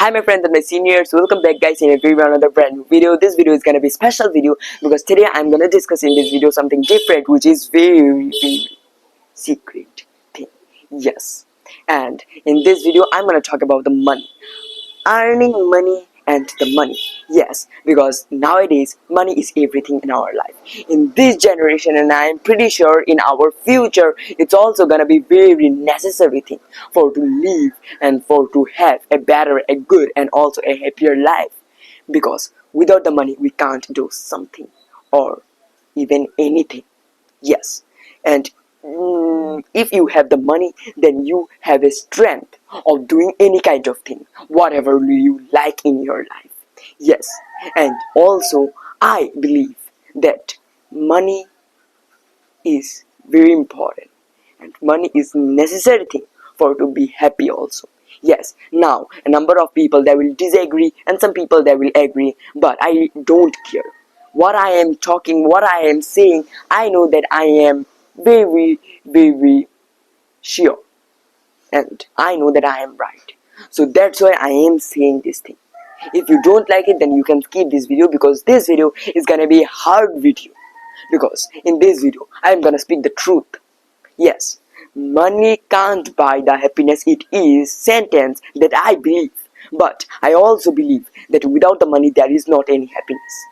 Hi my friends and my seniors, welcome back guys in another brand new video. This video is gonna be a special video because today I'm gonna discuss in this video something different which is very secret thing. Yes, and in this video I'm gonna talk about the money, earning money and the money. Yes, because nowadays money is everything in our life in this generation, and I am pretty sure in our future it's also gonna be very necessary thing for to live and for to have a better, a good, and also a happier life, because without the money we can't do something or even anything. Yes, and if you have the money, then you have a strength of doing any kind of thing, whatever you like in your life. Yes, and also I believe that money is very important and money is necessary thing for to be happy also. Yes, now a number of people they will disagree and some people they will agree, but I don't care what I am talking, what I am saying. I know that I am very sure, and I know that I am right. So that's why I am saying this thing. If you don't like it, then you can skip this video, because this video is gonna be a hard video, because in this video I am gonna speak the truth. Yes, money can't buy the happiness. It is sentence that I believe, but I also believe that without the money there is not any happiness.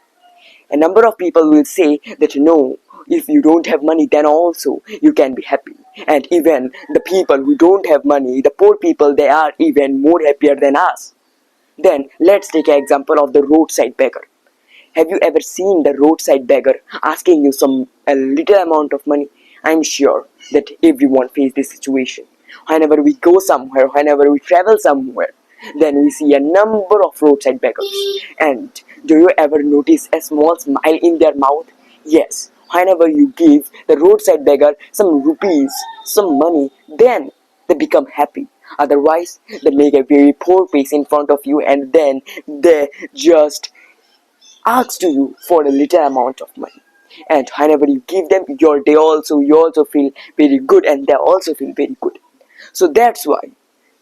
A number of people will say that no, if you don't have money then also you can be happy, and even the people who don't have money, the poor people, they are even more happier than us. Then let's take an example of the roadside beggar. Have you ever seen the roadside beggar asking you some a little amount of money? I'm sure that everyone faces this situation. Whenever we go somewhere, whenever we travel somewhere, then we see a number of roadside beggars. And do you ever notice a small smile in their mouth? Yes. Whenever you give the roadside beggar some rupees, some money, then they become happy. Otherwise, they make a very poor face in front of you, and then they just ask to you for a little amount of money. And whenever you give them, you also feel very good, and they also feel very good. So that's why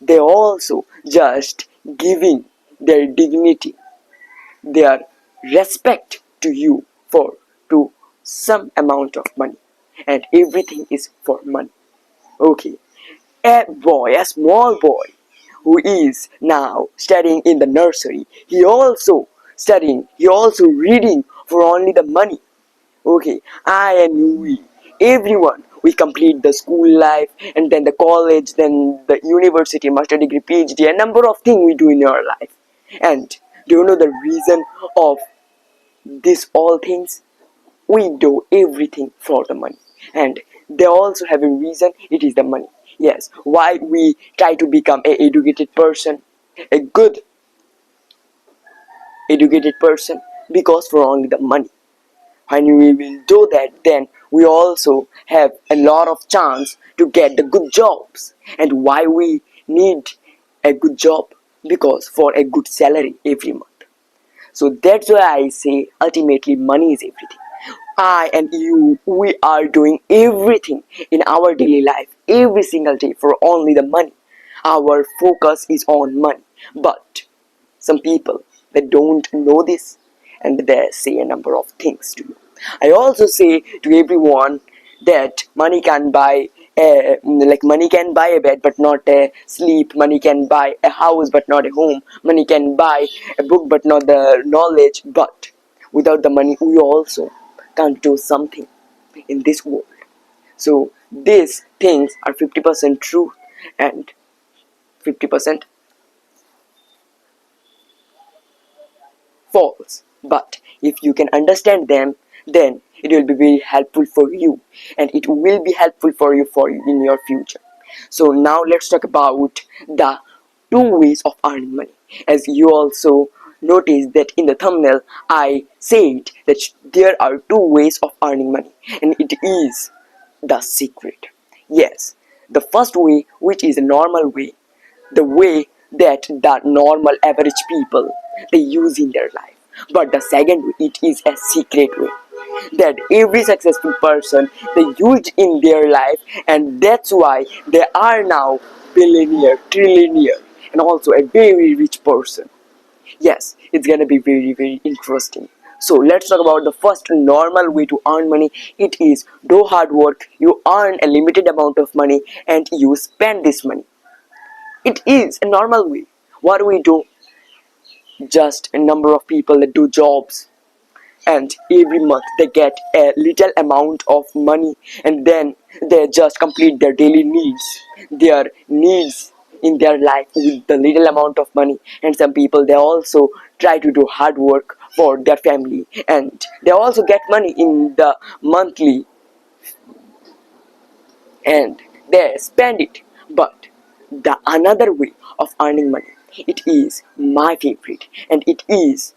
they also just giving their dignity, their respect to you for to some amount of money, and everything is for money. Okay, a small boy who is now studying in the nursery, he also reading for only the money. Okay, I and we, everyone, we complete the school life and then the college, then the university, master degree, PhD, a number of things we do in our life. And do you know the reason of this all things? We do everything for the money, and they also have a reason. It is the money. Yes, why we try to become a educated person, a good educated person, because for only the money. When we will do that, then we also have a lot of chance to get the good jobs. And why we need a good job? Because for a good salary every month. So that's why I say ultimately money is everything. I and you, we are doing everything in our daily life every single day for only the money. Our focus is on money. But some people, they don't know this, and they say a number of things to you. I also say to everyone that money can buy money can buy a bed but not a sleep. Money can buy a house but not a home. Money can buy a book but not the knowledge. But without the money we also can't do something in this world. So these things are 50% true and 50% false. But if you can understand them, then it will be very helpful for you, and it will be helpful for you in your future. So now let's talk about the two ways of earning money. As you also noticed that in the thumbnail I said that there are two ways of earning money, and it is the secret. Yes, the first way, which is a normal way, the way that the normal average people they use in their life. But the second way, it is a secret way that every successful person they used in their life, and that's why they are now billionaire, trillionaire, and also a very rich person. Yes, it's gonna be very interesting. So let's talk about the first normal way to earn money. It is do hard work, you earn a limited amount of money and you spend this money. It is a normal way. What do we do? Just a number of people that do jobs, and every month they get a little amount of money, and then they just complete their daily needs in their life with the little amount of money. And some people, they also try to do hard work for their family, and they also get money in the monthly, and they spend it. But the another way of earning money, it is my favorite, and it is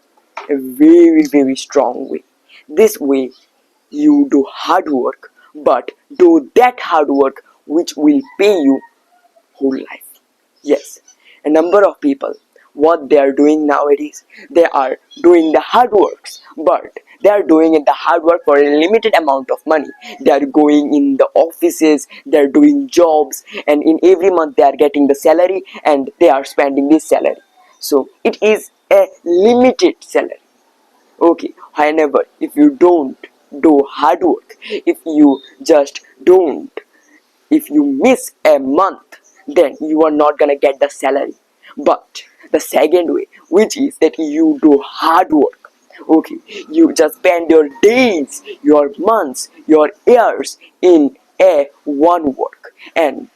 a very strong way. This way you do hard work, but do that hard work which will pay you whole life. Yes, a number of people, what they are doing nowadays, they are doing the hard works, but they are doing the hard work for a limited amount of money. They are going in the offices, they are doing jobs, and in every month they are getting the salary and they are spending this salary. So it is a limited salary. Okay, however, if you don't do hard work, if you just don't, if you miss a month, then you are not gonna get the salary. But the second way, which is that you do hard work, okay, you just spend your days, your months, your years in a one work, and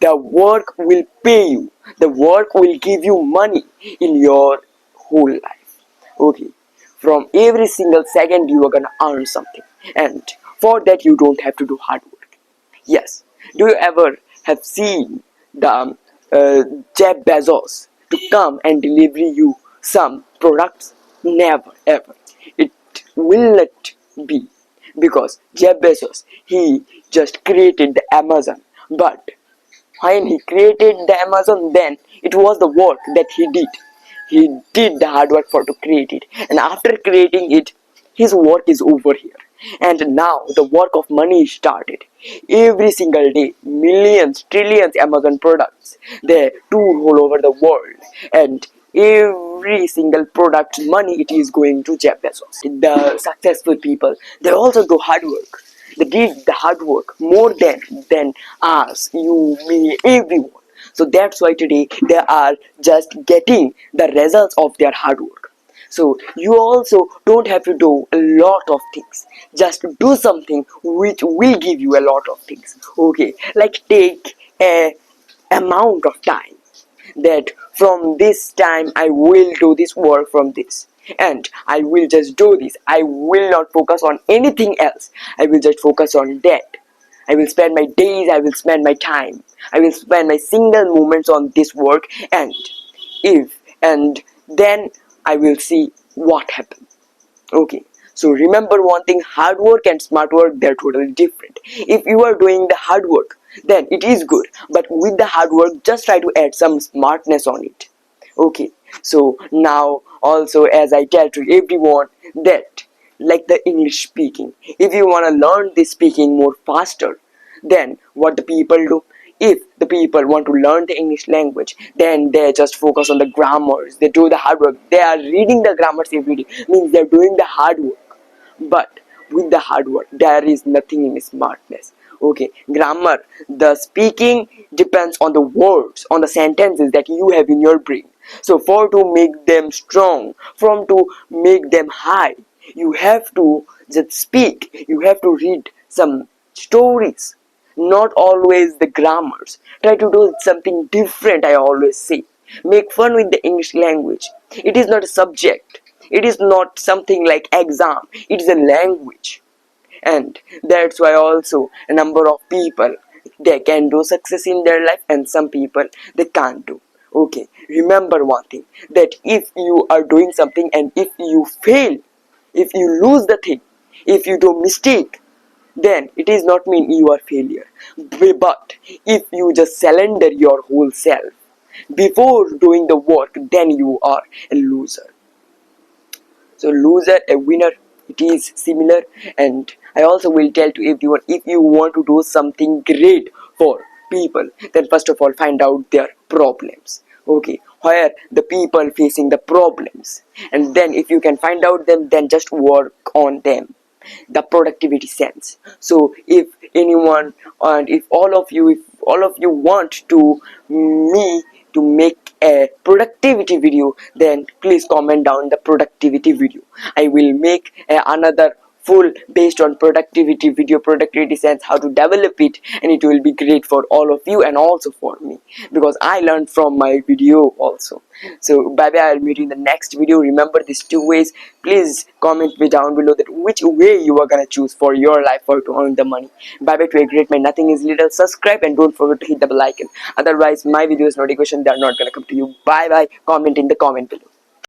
the work will pay you, the work will give you money in your whole life. Okay, from every single second you are gonna earn something, and for that you don't have to do hard work. Yes, do you ever have seen the Jeff Bezos to come and deliver you some products? Never ever. It will not be, because Jeff Bezos, he just created the Amazon, but when he created the Amazon, then it was the work that he did the hard work for to create it, and after creating it, his work is over here, and now the work of money is started. Every single day, millions, trillions Amazon products, they tour all over the world, and every single product money, it is going to Jeff Bezos. The successful people, they also do hard work. They did the hard work more than us, you, me, everyone. So that's why today they are just getting the results of their hard work. So you also don't have to do a lot of things. Just do something which will give you a lot of things. Okay, like take a amount of time, that from this time I will do this work from this, and I will just do this. I will not focus on anything else. I will just focus on that. I will spend my days, I will spend my time, I will spend my single moments on this work, and if and then I will see what happens. Okay, so remember one thing, hard work and smart work, they're totally different. If you are doing the hard work, then it is good, but with the hard work, just try to add some smartness on it. Okay, so now also, as I tell to everyone, that like the English speaking, if you want to learn this speaking more faster, then what the people do, if the people want to learn the English language, then they just focus on the grammars, they do the hard work, they are reading the grammars every day, means they're doing the hard work. But with the hard work, there is nothing in smartness. Okay, grammar, the speaking depends on the words, on the sentences that you have in your brain. So for to make them strong, from to make them high, you have to just speak, you have to read some stories, not always the grammars. Try to do something different, I always say. Make fun with the English language. It is not a subject, it is not something like exam, it is a language. And that's why also a number of people, they can do success in their life, and some people, they can't do. Okay, remember one thing, that if you are doing something and if you fail, if you lose the thing, if you do mistake, then it is not mean you are failure. But if you just surrender your whole self before doing the work, then you are a loser. So loser, a winner, it is similar. And I also will tell to everyone, if you want to do something great for people, then first of all find out their problems. okay, where the people facing the problems, and then if you can find out them, then just work on them, the productivity sense. So if anyone, and if all of you want to me to make a productivity video, then please comment down the productivity video. I will make another full based on productivity video, productivity sense, how to develop it, and it will be great for all of you and also for me, because I learned from my video also. So bye bye, I'll meet you in the next video. Remember these two ways. Please comment me down below that which way you are gonna choose for your life or to earn the money. Bye bye to a great man. Nothing is little. Subscribe and don't forget to hit the bell icon, otherwise my videos notification, they are not gonna come to you. Bye bye. Comment in the comment below.